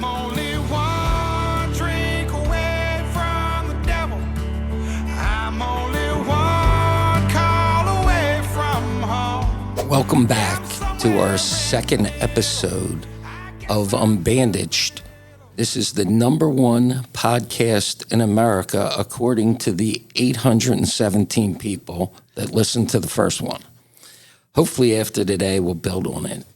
I'm only one drink away from the devil. I'm only one call away from home. Welcome back to our second episode of Unbandaged. This is the number one podcast in America, according to the 817 people that listened to the first one. Hopefully after today, we'll build on it.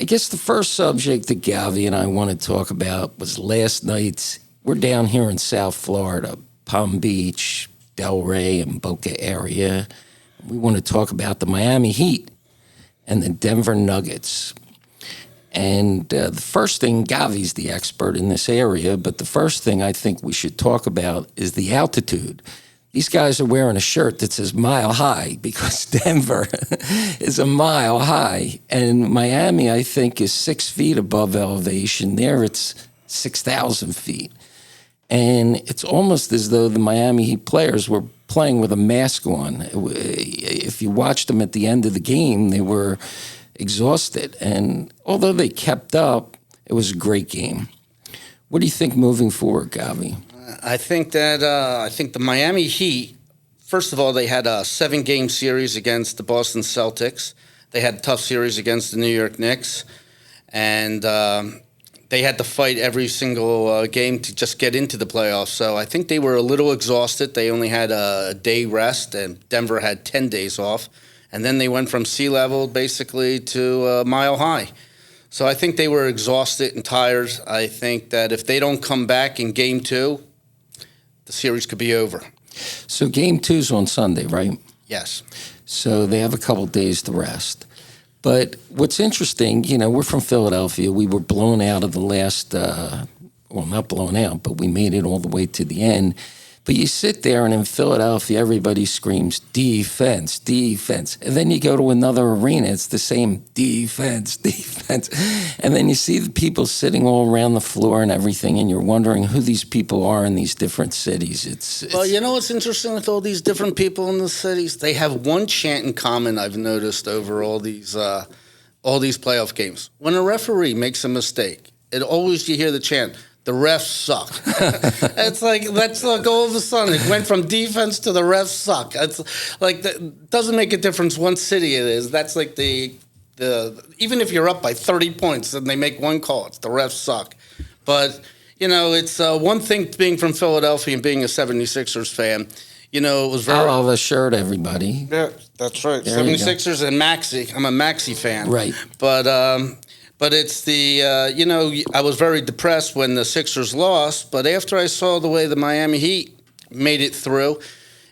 I guess the first subject that Govy and I want to talk about was last night's. We're down here in South Florida, Palm Beach, Delray, and Boca area. We want to talk about the Miami Heat and the Denver Nuggets. And the first thing, Govy's the expert in this area, but the first thing I think we should talk about is the altitude. These guys are wearing a shirt that says mile high because Denver is a mile high. And Miami, I think, is 6 feet above elevation. There it's 6,000 feet. And it's almost as though the Miami Heat players were playing with a mask on. If you watched them at the end of the game, they were exhausted. And although they kept up, it was a great game. What do you think moving forward, Govy? I think the Miami Heat, first of all, they had a 7-game series against the Boston Celtics. They had a tough series against the New York Knicks. And they had to fight every single game to just get into the playoffs. So I think they were a little exhausted. They only had a day rest, and Denver had 10 days off. And then they went from sea level basically to mile high. So I think they were exhausted and tired. I think that if they don't come back in game 2, the series could be over. So game 2's on Sunday, right? Yes. So they have a couple days to rest. But what's interesting, we're from Philadelphia. We were blown out of the last, not blown out, but we made it all the way to the end. But you sit there, and in Philadelphia, everybody screams, defense, defense. And then you go to another arena, it's the same defense, defense. And then you see the people sitting all around the floor and everything, and you're wondering who these people are in these different cities. Well, you know what's interesting with all these different people in the cities? They have one chant in common I've noticed over all these playoff games. When a referee makes a mistake, you hear the chant, the refs suck. It's like, let's look, all of a sudden, it went from defense to the refs suck. It's like, that doesn't make a difference what city it is. That's like the even if you're up by 30 points and they make one call, it's the refs suck. But, it's one thing being from Philadelphia and being a 76ers fan. It was very... I'll have a shirt, everybody. Yeah, that's right. There 76ers and Maxey. I'm a Maxey fan. Right. But it's I was very depressed when the Sixers lost, but after I saw the way the Miami Heat made it through,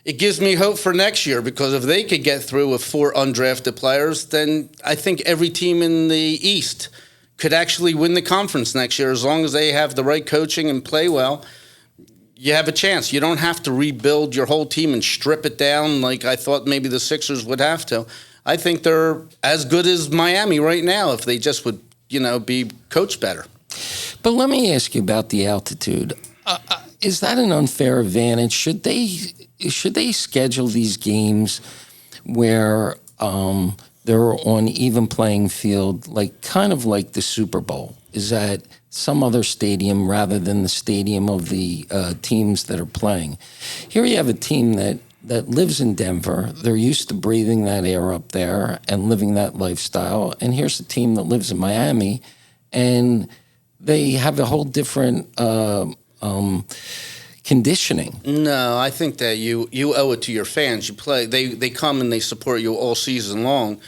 it gives me hope for next year, because if they could get through with 4 undrafted players, then I think every team in the East could actually win the conference next year. As long as they have the right coaching and play well, you have a chance. You don't have to rebuild your whole team and strip it down like I thought maybe the Sixers would have to. I think they're as good as Miami right now if they just would be coached better. But let me ask you about the altitude. Is that an unfair advantage? Should they schedule these games where they're on even playing field, kind of like the Super Bowl? Is that some other stadium rather than the stadium of the teams that are playing? Here you have a team that lives in Denver. They're used to breathing that air up there and living that lifestyle. And here's a team that lives in Miami, and they have a whole different conditioning. No, I think that you owe it to your fans. You play. They come and they support you all season long.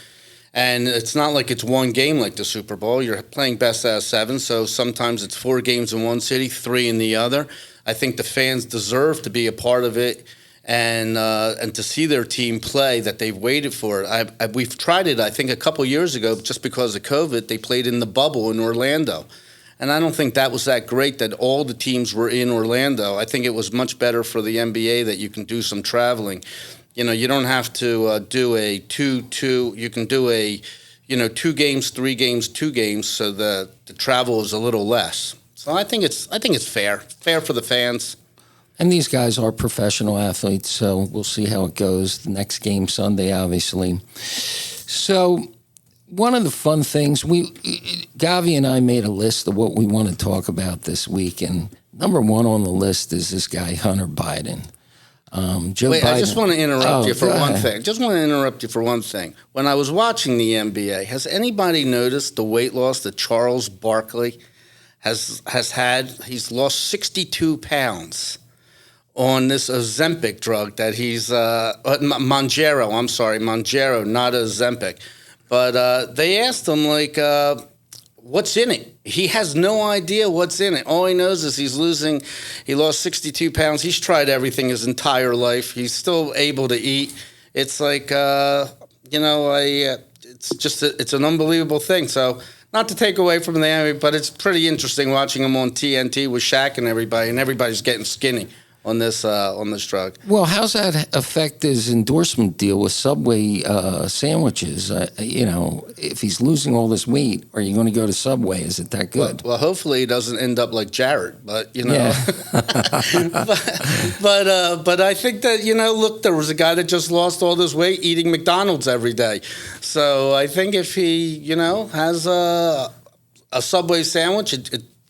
And it's not like it's one game like the Super Bowl. You're playing best out of 7, so sometimes it's 4 games in one city, 3 in the other. I think the fans deserve to be a part of it. And to see their team play that they've waited for. We've tried it, I think, a couple years ago, just because of COVID. They played in the bubble in Orlando. And I don't think that was that great that all the teams were in Orlando. I think it was much better for the NBA that you can do some traveling. You don't have to do a 2-2. You can do a, 2 games, 3 games, 2 games, so the travel is a little less. So I think it's fair for the fans. And these guys are professional athletes, so we'll see how it goes. The next game Sunday, obviously. So one of the fun things, Govy and I made a list of what we want to talk about this week, and number one on the list is this guy, Hunter Biden. Joe Wait, Biden. I just want to interrupt you for go one ahead. thing. Just want to interrupt you for one thing. When I was watching the NBA, has anybody noticed the weight loss that Charles Barclay has had? He's lost 62 pounds on this Ozempic drug that he's Mounjaro. I'm sorry, Mounjaro, not Ozempic. But they asked him what's in it? He has no idea what's in it. All he knows is he lost 62 pounds. He's tried everything his entire life. He's still able to eat. It's it's an unbelievable thing. So not to take away from the enemy, but it's pretty interesting watching him on TNT with Shaq and everybody's getting skinny on this drug. Well, how's that affect his endorsement deal with Subway sandwiches? If he's losing all this weight, are you going to go to Subway? Is it that good? Well, hopefully he doesn't end up like Jared, but Yeah. but I think that look, there was a guy that just lost all this weight eating McDonald's every day. So I think if he has a Subway sandwich,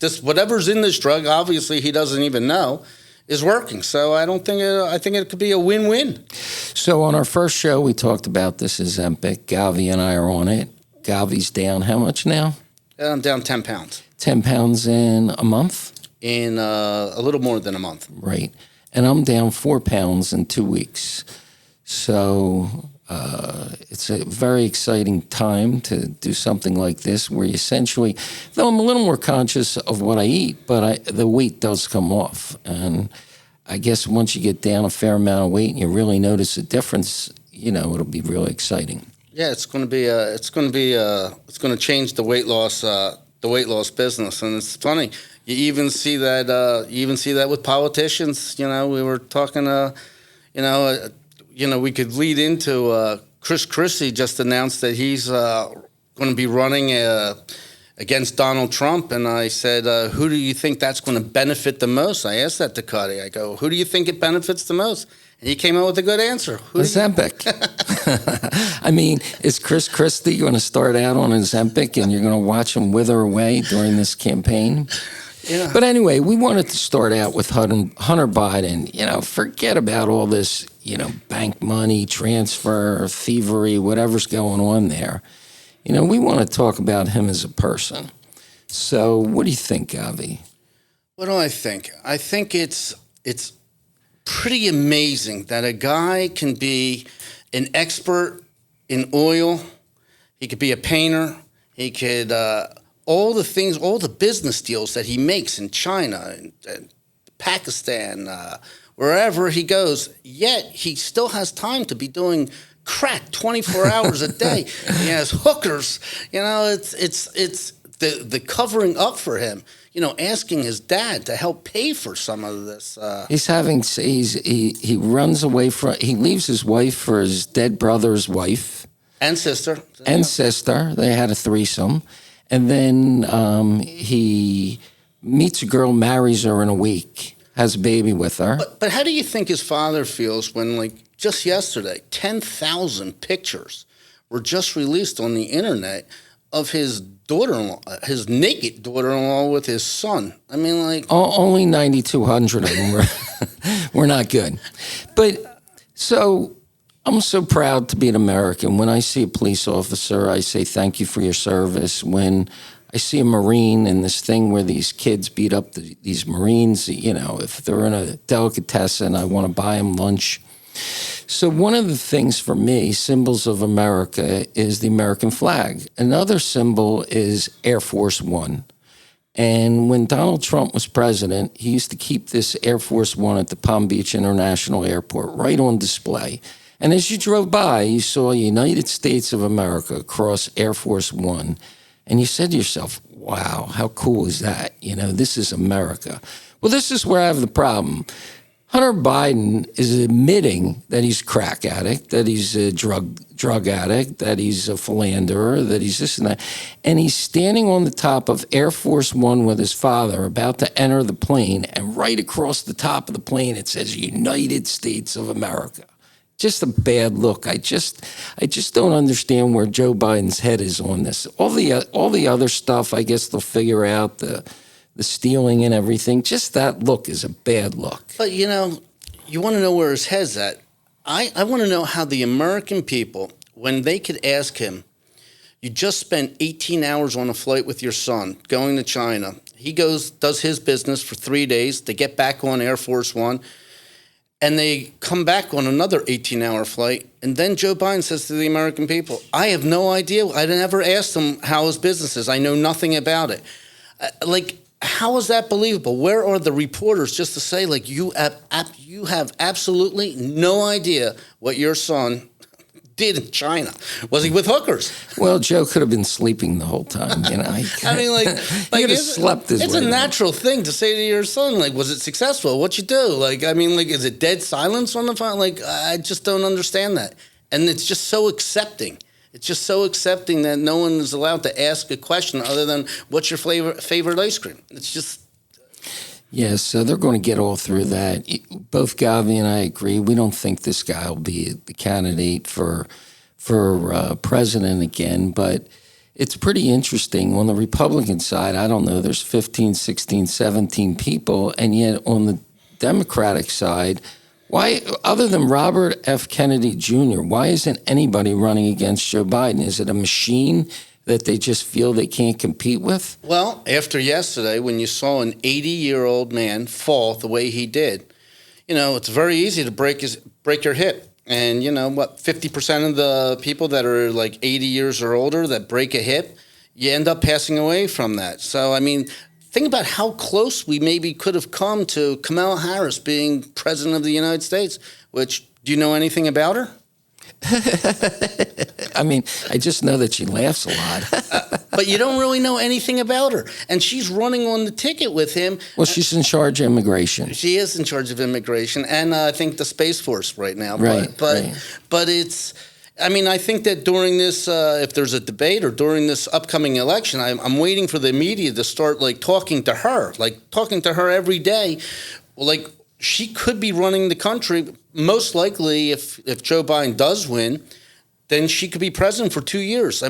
just whatever's in this drug, obviously he doesn't even know, is working. So I think it could be a win-win. So on our first show, we talked about this Ozempic. Govy and I are on it. Govy's down how much now? I'm down 10 pounds. 10 pounds in a month? In a little more than a month. Right. And I'm down 4 pounds in 2 weeks. So it's a very exciting time to do something like this where you essentially, though I'm a little more conscious of what I eat, but the weight does come off. And I guess once you get down a fair amount of weight and you really notice a difference, it'll be really exciting. Yeah, it's going to change the weight loss business, and it's funny. You even see that with politicians. We were talking. We could lead into Chris Christie just announced that he's going to be running against Donald Trump, and I said, "Who do you think that's going to benefit the most?" I asked that to Cuddy. I go, "Who do you think it benefits the most?" And he came out with a good answer. Ozempic. I mean, is Chris Christie going to start out on Ozempic and you're going to watch him wither away during this campaign? Yeah. But anyway, we wanted to start out with Hunter Biden. Forget about all this, bank money, transfer, thievery, whatever's going on there. We want to talk about him as a person. So what do you think, Govy? What do I think? I think it's pretty amazing that a guy can be an expert in oil. He could be a painter. He could all the business deals that he makes in China and Pakistan, wherever he goes. Yet he still has time to be doing crack 24 hours a day. He has hookers. It's the covering up for him. Asking his dad to help pay for some of this. He runs away from. He leaves his wife for his dead brother's wife and sister. Sister. They had a threesome, and then he meets a girl, marries her in a week, has a baby with her. But how do you think his father feels when, just yesterday, 10,000 pictures were just released on the internet of his daughter-in-law, his naked daughter-in-law with his son? I mean, only 9,200 of them were not good. But so I'm so proud to be an American. When I see a police officer, I say thank you for your service. When I see a Marine in this thing where these kids beat up these Marines, if they're in a delicatessen, I want to buy them lunch. So one of the things for me, symbols of America, is the American flag. Another symbol is Air Force One. And when Donald Trump was president, he used to keep this Air Force One at the Palm Beach International Airport right on display. And as you drove by, you saw United States of America across Air Force One. And you said to yourself, wow, how cool is that? This is America. Well, this is where I have the problem. Hunter Biden is admitting that he's a crack addict, that he's a drug addict, that he's a philanderer, that he's this and that. And he's standing on the top of Air Force One with his father, about to enter the plane. And right across the top of the plane, it says United States of America. just a bad look. I just don't understand where Joe Biden's head is on this. All the other stuff, I guess they'll figure out the stealing and everything. Just that look is a bad look. But you want to know where his head's at. I want to know how the American people, when they could ask him, you just spent 18 hours on a flight with your son going to China. He does his business for 3 days. They get back on Air Force One, and they come back on another 18-hour flight. And then Joe Biden says to the American people, I have no idea. I never asked him how his business is. I know nothing about it. How is that believable? Where are the reporters just to say, you have absolutely no idea what your son did in China? Was he with hookers? Well, Joe could have been sleeping the whole time. He could have slept his way. It's a natural thing to say to your son, was it successful? What'd you do? Is it dead silence on the phone? I just don't understand that. And it's just so accepting. It's just so accepting that no one is allowed to ask a question other than, what's your favorite ice cream? It's just... Yeah, so they're going to get all through that. Both Govy and I agree. We don't think this guy will be the candidate for president again, but it's pretty interesting. On the Republican side, I don't know, there's 15, 16, 17 people, and yet on the Democratic side, why, other than Robert F. Kennedy Jr., why isn't anybody running against Joe Biden? Is it a machine that they just feel they can't compete with? Well, after yesterday, when you saw an 80-year-old man fall the way he did, it's very easy to break your hip. And 50% of the people that are 80 years or older that break a hip, you end up passing away from that. So, think about how close we maybe could have come to Kamala Harris being president of the United States, do you know anything about her? I just know that she laughs a lot. But you don't really know anything about her. And she's running on the ticket with him. Well, she's in charge of immigration. She is in charge of immigration and I think the Space Force right now. Right. But it's... I think that during this, if there's a debate or during this upcoming election, I'm waiting for the media to start talking to her every day. She could be running the country. Most likely, if Joe Biden does win, then she could be president for 2 years.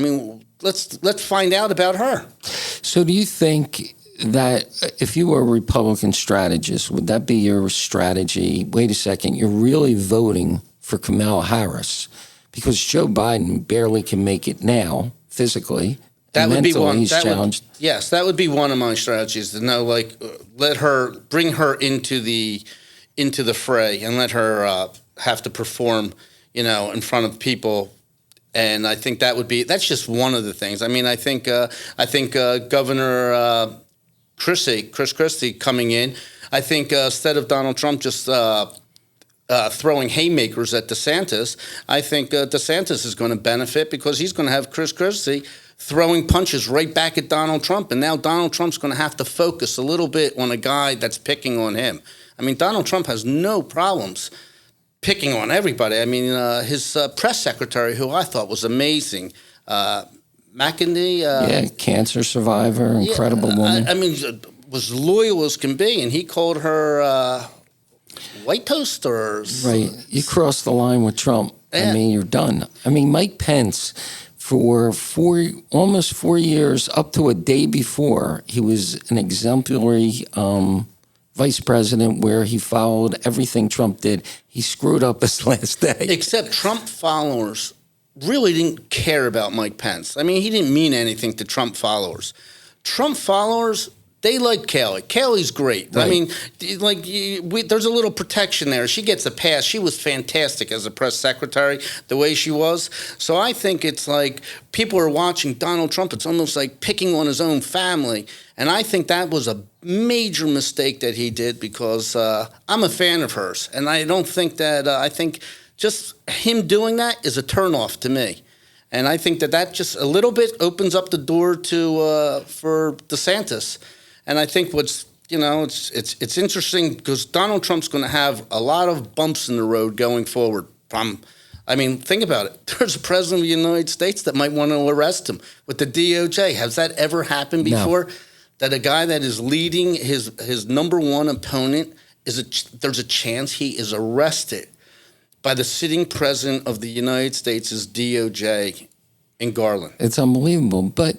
Let's find out about her. So do you think that if you were a Republican strategist, would that be your strategy? Wait a second, you're really voting for Kamala Harris because Joe Biden barely can make it now physically. That would be one. He's challenged. Yes, that would be one of my strategies to know, bring her into the fray and let her have to perform, in front of people. And I think that's just one of the things. I think Governor Chris Christie coming in, I think instead of Donald Trump just throwing haymakers at DeSantis, I think DeSantis is going to benefit because he's going to have Chris Christie throwing punches right back at Donald Trump. And now Donald Trump's going to have to focus a little bit on a guy that's picking on him. Donald Trump has no problems picking on everybody. His press secretary, who I thought was amazing, McEnany. Cancer survivor, incredible woman. Was loyal as can be, and he called her white toast or... Right. You cross the line with Trump. Yeah. You're done. Mike Pence, for almost 4 years, up to a day before, he was an exemplary vice president where he followed everything Trump did. He screwed up his last day. Except Trump followers really didn't care about Mike Pence. He didn't mean anything to Trump followers. Trump followers, they like Kelly. Kelly's great. Right. There's a little protection there. She gets a pass. She was fantastic as a press secretary, the way she was. So I think it's people are watching Donald Trump. It's almost like picking on his own family. And I think that was a major mistake that he did because I'm a fan of hers. And I don't think that, I think just him doing that is a turnoff to me. And I think that just a little bit opens up the door for DeSantis. And I think it's interesting because Donald Trump's going to have a lot of bumps in the road going forward. Think about it. There's a president of the United States that might want to arrest him with the DOJ. Has that ever happened before? No. That a guy that is leading his number one opponent, there's a chance he is arrested by the sitting president of the United States' DOJ in Garland. It's unbelievable. But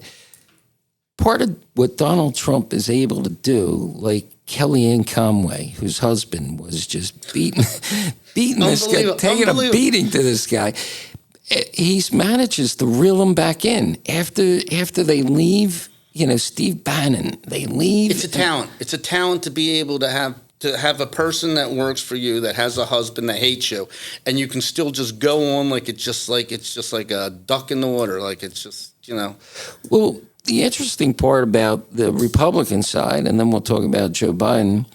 part of what Donald Trump is able to do, like Kellyanne Conway, whose husband was just beating this guy, taking a beating to this guy, he manages to reel him back in after they leave. Steve Bannon, they leave. It's a talent. It's a talent to be able to have a person that works for you that has a husband that hates you, and you can still just go on like it's just like a duck in the water, like it's just Well, the interesting part about the Republican side, and then we'll talk about Joe Biden,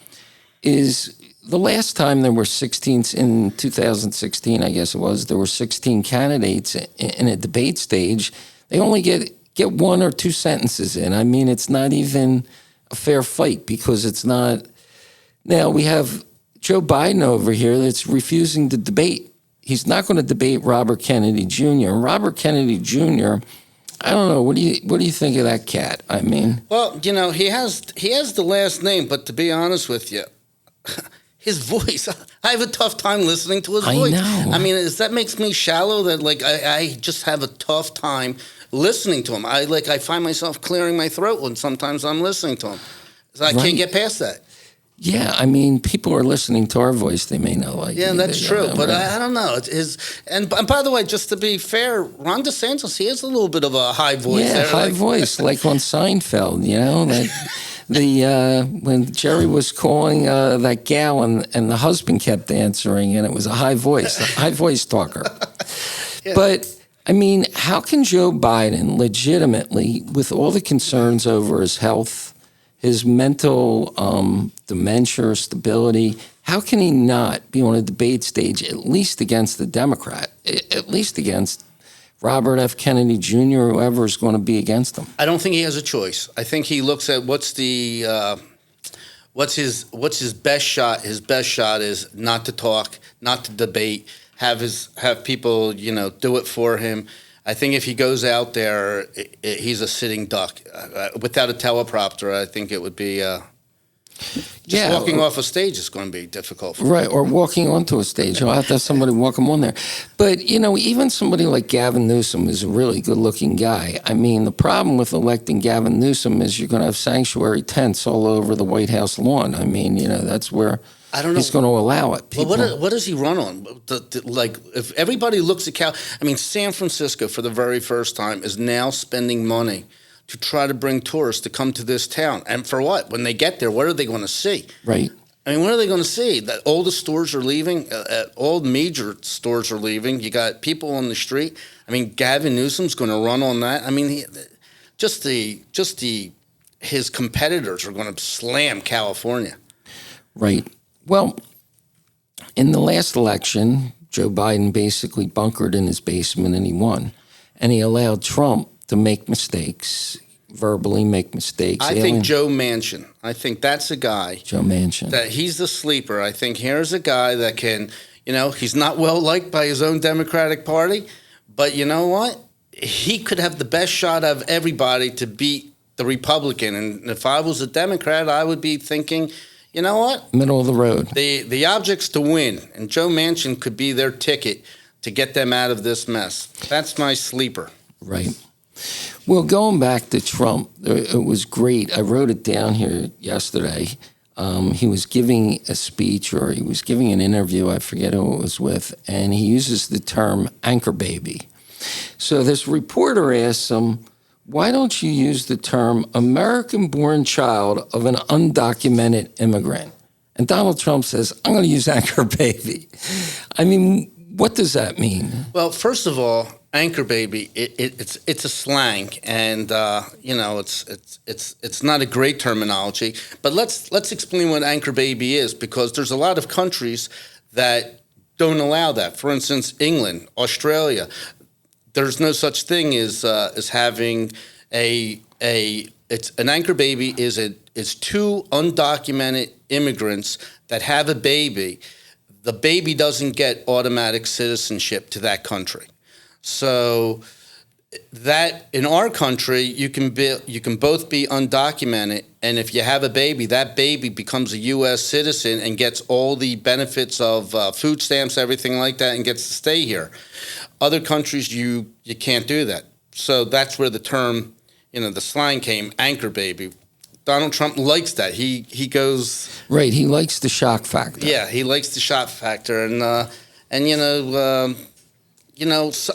is the last time there were 16 in 2016, I guess it was, there were 16 candidates in a debate stage. They only get one or two sentences in. I mean, it's not even a fair fight because it's not. Now we have Joe Biden over here that's refusing to debate. He's not going to debate Robert Kennedy Jr. Robert Kennedy Jr., I don't know. What do you think of that cat? I mean, well, he has the last name, but to be honest with you, his voice, I have a tough time listening to his voice. I know. I mean, that makes me shallow. That I just have a tough time listening to him. I find myself clearing my throat when sometimes I'm listening to him. So I can't get past that. Yeah, I mean, people are listening to our voice. They may not like it. Yeah, that's true. But I don't know. And by the way, just to be fair, Ron DeSantis, he has a little bit of a high voice. Yeah, high voice, like on Seinfeld, when Jerry was calling that gal and the husband kept answering, and it was a high voice talker. Yeah. But, I mean, how can Joe Biden legitimately, with all the concerns over his health, his mental dementia, stability, how can he not be on a debate stage, at least against the Democrat, at least against Robert F. Kennedy Jr., or whoever is going to be against him? I don't think he has a choice. I think he looks at what's his best shot. His best shot is not to talk, not to debate, have people, do it for him. I think if he goes out there, he's a sitting duck. Without a teleprompter, I think it would be walking off a stage is going to be difficult for him. Right, or walking onto a stage. I'll have to have somebody walk him on there. But, even somebody like Gavin Newsom is a really good-looking guy. I mean, the problem with electing Gavin Newsom is you're going to have sanctuary tents all over the White House lawn. I mean, that's where I don't know. He's going to allow it. Well, what does he run on? If everybody looks at San Francisco for the very first time is now spending money to try to bring tourists to come to this town. And for what? When they get there, what are they going to see? Right. I mean, what are they going to see? That all the stores are leaving. All major stores are leaving. You got people on the street. I mean, Gavin Newsom's going to run on that. I mean, his competitors are going to slam California. Right. Well, in the last election, Joe Biden basically bunkered in his basement and he won. And he allowed Trump to make mistakes, verbally make mistakes. I think Joe Manchin. I think that's a guy. Joe Manchin. That he's the sleeper. I think here's a guy that can, he's not well liked by his own Democratic Party, but you know what? He could have the best shot of everybody to beat the Republican. And if I was a Democrat, I would be thinking, you know what? Middle of the road. The object's to win, and Joe Manchin could be their ticket to get them out of this mess. That's my sleeper. Right. Well, going back to Trump, it was great. I wrote it down here yesterday. He was giving a speech or he was giving an interview, I forget who it was with, and he uses the term anchor baby. So this reporter asks him, why don't you use the term American-born child of an undocumented immigrant? And Donald Trump says, I'm going to use anchor baby. I mean, what does that mean? Well, first of all, anchor baby, it's a slang, and it's not a great terminology. But let's explain what anchor baby is, because there's a lot of countries that don't allow that. For instance, England, Australia. There's no such thing as having an anchor baby is two undocumented immigrants that have a baby. The baby doesn't get automatic citizenship to that country. So that in our country, you can both be undocumented, and if you have a baby, that baby becomes a U.S. citizen and gets all the benefits of food stamps, everything like that, and gets to stay here. Other countries, you can't do that. So that's where the term, the slang came, anchor baby. Donald Trump likes that. He goes right. He likes the shock factor. Yeah, he likes the shock factor, and So,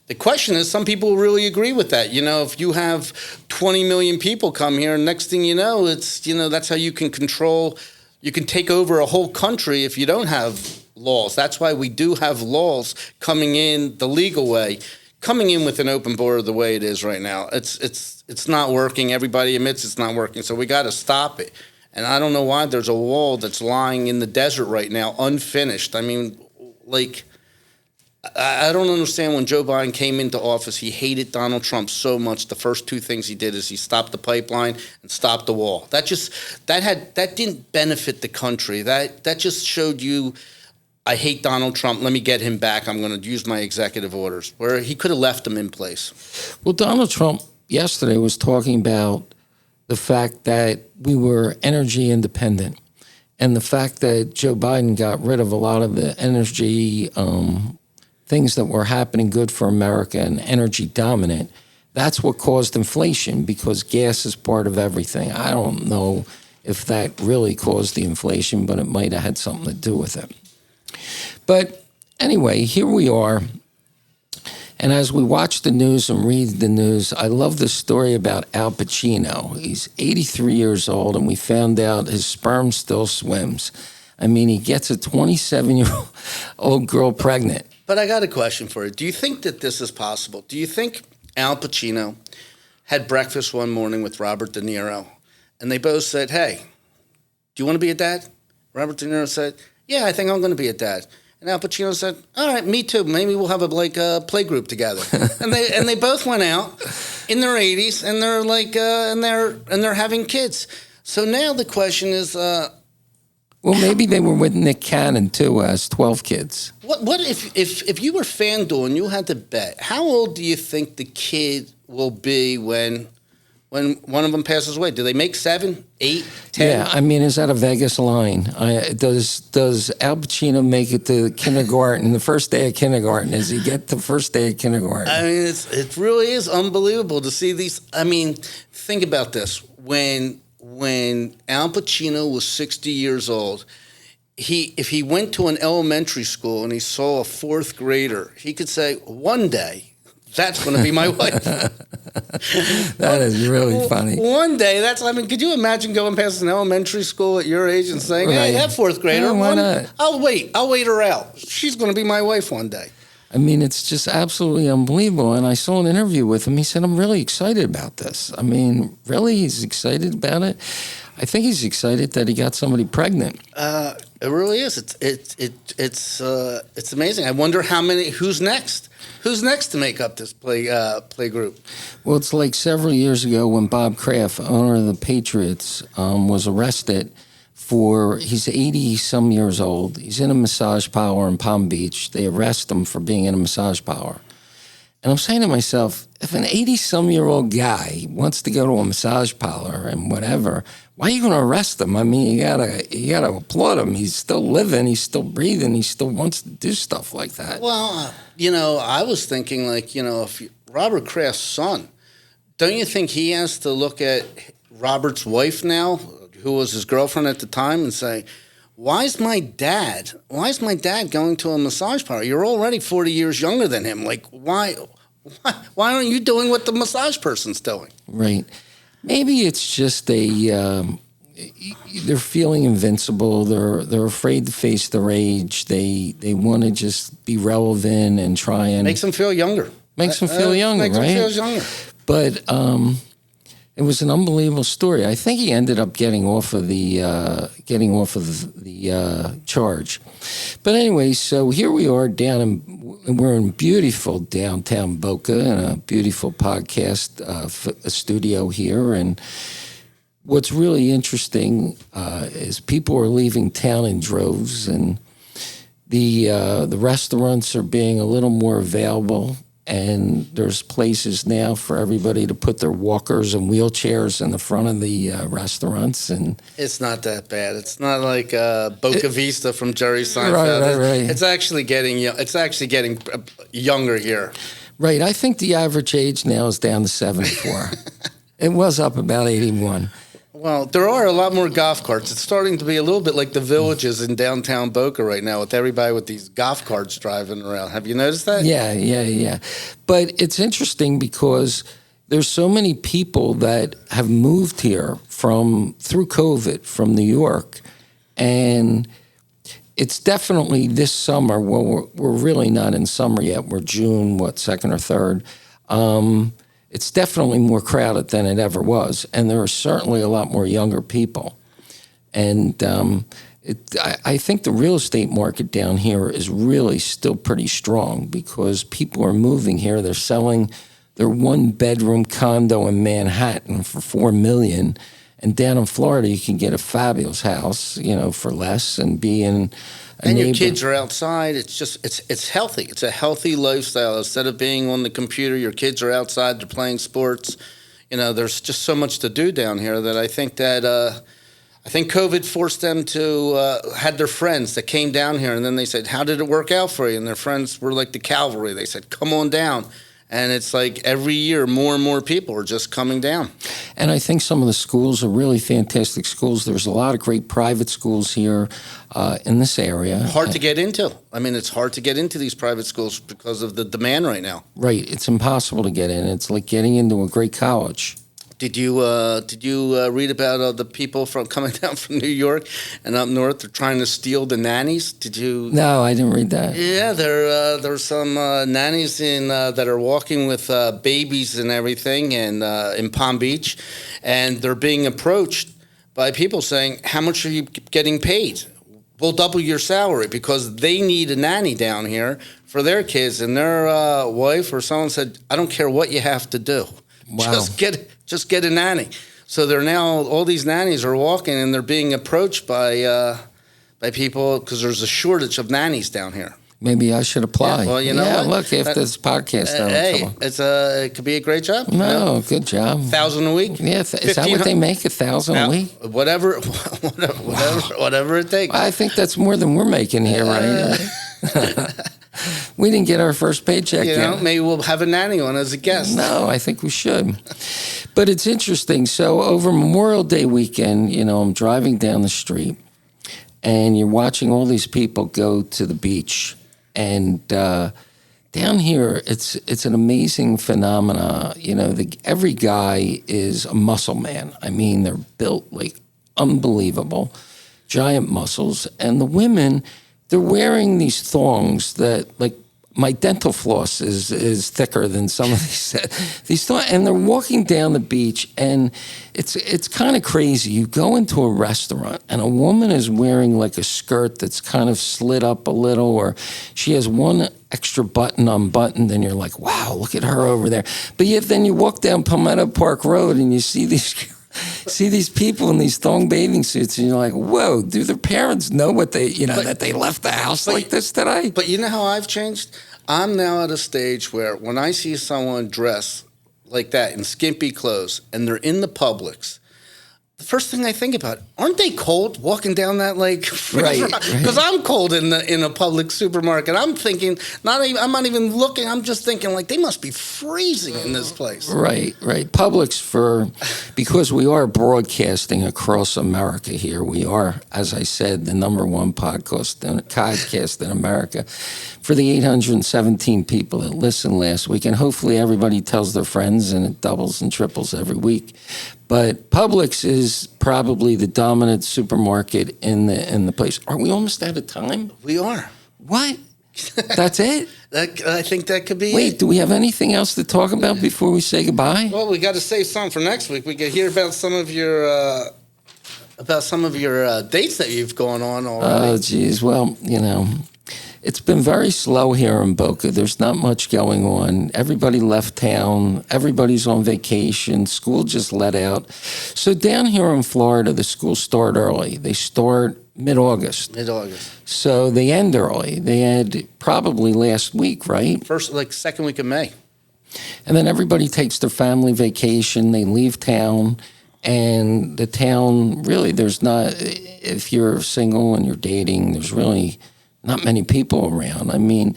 the question is, some people really agree with that. If you have 20 million people come here, and next thing you know, it's that's how you can control. You can take over a whole country if you don't have laws. That's why we do have laws coming in the legal way. Coming in with an open border the way it is right now, it's not working. Everybody admits it's not working, so we got to stop it. And I don't know why there's a wall that's lying in the desert right now, unfinished. I mean, I don't understand when Joe Biden came into office, he hated Donald Trump so much. The first two things he did is he stopped the pipeline and stopped the wall. That didn't benefit the country. That just showed you, I hate Donald Trump. Let me get him back. I'm going to use my executive orders, where he could have left him in place. Well, Donald Trump yesterday was talking about the fact that we were energy independent, and the fact that Joe Biden got rid of a lot of the energy things that were happening good for America and energy dominant. That's what caused inflation, because gas is part of everything. I don't know if that really caused the inflation, but it might have had something to do with it. But anyway, here we are. And as we watch the news and read the news, I love the story about Al Pacino. He's 83 years old, and we found out his sperm still swims. I mean, he gets a 27-year-old girl pregnant. But I got a question for you. Do you think that this is possible? Do you think Al Pacino had breakfast one morning with Robert De Niro, and they both said, "Hey, do you want to be a dad?" Robert De Niro said, "Yeah, I think I'm going to be a dad." And Al Pacino said, "All right, me too. Maybe we'll have a play group together." and they both went out in their 80s, and they're having kids. So now the question is, well, maybe they were with Nick Cannon too, as 12 kids. What if you were FanDuel and you had to bet, how old do you think the kid will be when one of them passes away? Do they make 7, 8, 10? Yeah, I mean, is that a Vegas line? Does Al Pacino make it to kindergarten, the first day of kindergarten? Does he get the first day of kindergarten? I mean, it really is unbelievable to see these. I mean, think about this. When Al Pacino was 60 years old, if he went to an elementary school and he saw a fourth grader, he could say, "One day, that's going to be my wife." That is really funny. One day, could you imagine going past an elementary school at your age and saying, "Hey, that fourth grader, yeah, why not? I'll wait her out. She's going to be my wife one day." I mean, it's just absolutely unbelievable. And I saw an interview with him. He said, "I'm really excited about this." I mean, really, he's excited about it. I think he's excited that he got somebody pregnant. It really is. It's amazing. I wonder who's next? Who's next to make up this play group? Well, it's like several years ago when Bob Kraft, owner of the Patriots, was arrested he's 80-some years old. He's in a massage parlor in Palm Beach. They arrest him for being in a massage parlor. And I'm saying to myself, if an 80-some-year-old guy wants to go to a massage parlor and whatever, why are you going to arrest him? I mean, you gotta applaud him. He's still living. He's still breathing. He still wants to do stuff like that. Well, I was thinking, if Robert Kraft's son, don't you think he has to look at Robert's wife now, who was his girlfriend at the time, and say, why is my dad going to a massage parlor? You're already 40 years younger than him. Like, why aren't you doing what the massage person's doing? Right. Maybe it's just they're feeling invincible. They're afraid to face their age. They want to just be relevant and try and makes them feel younger. Makes them feel younger, makes right? Them feel younger. But it was an unbelievable story. I think he ended up getting off of the charge. But anyway, so here we are we're in beautiful downtown Boca in a beautiful podcast studio here. And what's really interesting is people are leaving town in droves, and the restaurants are being a little more available. And there's places now for everybody to put their walkers and wheelchairs in the front of the restaurants. And It's not that bad. It's not like Boca Vista from Jerry Seinfeld. Right. It's actually getting younger here. right, I think the average age now is down to 74. It was up about 81. Well, there are a lot more golf carts. It's starting to be a little bit like the villages in downtown Boca right now, with everybody with these golf carts driving around. Have you noticed that? Yeah. But it's interesting because there's so many people that have moved here through COVID from New York, and it's definitely this summer. Well, we're really not in summer yet. We're June, 2nd or 3rd. It's definitely more crowded than it ever was, and there are certainly a lot more younger people. And I think the real estate market down here is really still pretty strong because people are moving here. They're selling their one-bedroom condo in Manhattan for $4 million, and down in Florida you can get a fabulous house, for less and be in. And your kids are outside. It's just it's healthy. It's a healthy lifestyle. Instead of being on the computer, your kids are outside. They're playing sports. There's just so much to do down here that I think COVID forced them to had their friends that came down here, and then they said, "How did it work out for you?" And their friends were like the cavalry. They said, "Come on down." And it's like every year, more and more people are just coming down. And I think some of the schools are really fantastic schools. There's a lot of great private schools here in this area. Hard to get into. I mean, it's hard to get into these private schools because of the demand right now. Right. It's impossible to get in. It's like getting into a great college. Did you read about the people coming down from New York and up north? They're trying to steal the nannies. Did you? No, I didn't read that. Yeah, there's some nannies that are walking with babies and everything, and in Palm Beach, and they're being approached by people saying, "How much are you getting paid? We'll double your salary," because they need a nanny down here for their kids, and their wife or someone said, "I don't care what you have to do. Wow. Just get a nanny." So they're now, all these nannies are walking and they're being approached by people because there's a shortage of nannies down here. Maybe I should apply. Yeah, well, you know what? Look, after this podcast, it could be a great job. No, good job. 1,000 a week. Yeah, is that what they make? 1,000 a week? Whatever it takes. I think that's more than we're making here, right? We didn't get our first paycheck yet. Maybe we'll have a nanny on as a guest. No, I think we should. But it's interesting. So over Memorial Day weekend, I'm driving down the street, and you're watching all these people go to the beach. And down here, it's an amazing phenomena. Every guy is a muscle man. I mean, they're built like unbelievable, giant muscles. And the women, they're wearing these thongs that, like, my dental floss is thicker than some of these thongs. And they're walking down the beach, and it's kind of crazy. You go into a restaurant, and a woman is wearing like a skirt that's kind of slid up a little, or she has one extra button unbuttoned, and you're like, wow, look at her over there. But yet then you walk down Palmetto Park Road, and you see these people in these thong bathing suits, and you're like, whoa, do their parents know what that they left the house like this today? But you know how I've changed? I'm now at a stage where when I see someone dress like that in skimpy clothes and they're in the Publix, the first thing I think about, aren't they cold walking down that lake? Right. Because I'm cold in a Publix supermarket. I'm thinking, I'm not even looking. I'm just thinking, like, they must be freezing in this place. Right. Publix, because we are broadcasting across America here. We are, as I said, the number one podcast in America. For the 817 people that listened last week, and hopefully everybody tells their friends, and it doubles and triples every week. But Publix is probably the dominant supermarket in the place. Are we almost out of time? We are. What? That's it? I think that could be Wait, it. do we have anything else to talk about before we say goodbye? Well, we got to save some for next week. We could hear about some of your dates that you've gone on already. Oh, geez. Well, it's been very slow here in Boca. There's not much going on. Everybody left town. Everybody's on vacation. School just let out. So down here in Florida, the schools start early. They start Mid-August. Mid-August. So they end early. They had probably last week, right? Second week of May. And then everybody takes their family vacation. They leave town. And the town, really, there's not, if you're single and you're dating, there's really not many people around. I mean,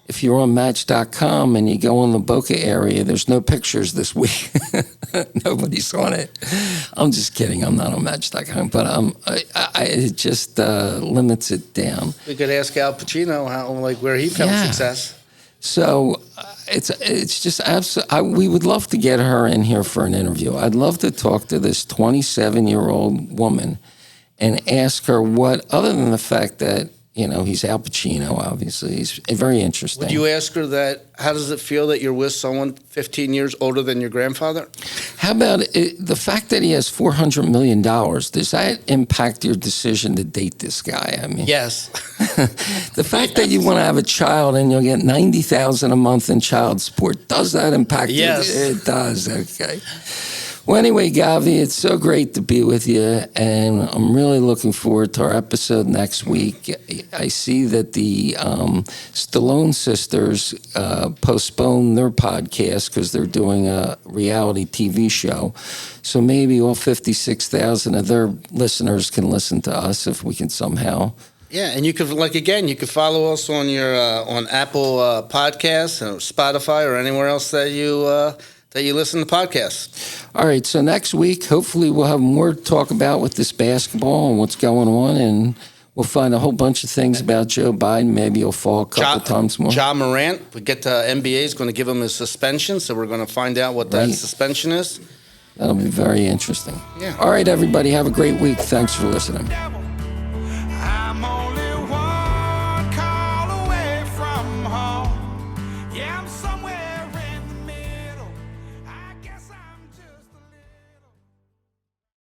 if you're on Match.com and you go in the Boca area, there's no pictures this week. Nobody's on it. I'm just kidding. I'm not on Match.com, but it just limits it down. We could ask Al Pacino where he found success. So it's just absolutely. We would love to get her in here for an interview. I'd love to talk to this 27-year-old woman and ask her what, other than the fact that, you know, he's Al Pacino, obviously. He's very interesting. Would you ask her that, how does it feel that you're with someone 15 years older than your grandfather? How about the fact that he has $400 million? Does that impact your decision to date this guy? I mean, yes. The fact that you want to have a child and you'll get $90,000 a month in child support, does that impact you? Yes. It does, okay. Well, anyway, Govy, it's so great to be with you, and I'm really looking forward to our episode next week. I see that the Stallone sisters postponed their podcast because they're doing a reality TV show. So maybe all 56,000 of their listeners can listen to us if we can somehow. Yeah, and you could, you could follow us on your on Apple Podcasts or Spotify or anywhere else that you listen to podcasts. All right, so next week, hopefully we'll have more to talk about with this basketball and what's going on, and we'll find a whole bunch of things about Joe Biden. Maybe he'll fall a couple times more. Ja Morant, we get to NBA is going to give him his suspension, so we're going to find out what that suspension is. That'll be very interesting. Yeah. All right, everybody, have a great week. Thanks for listening.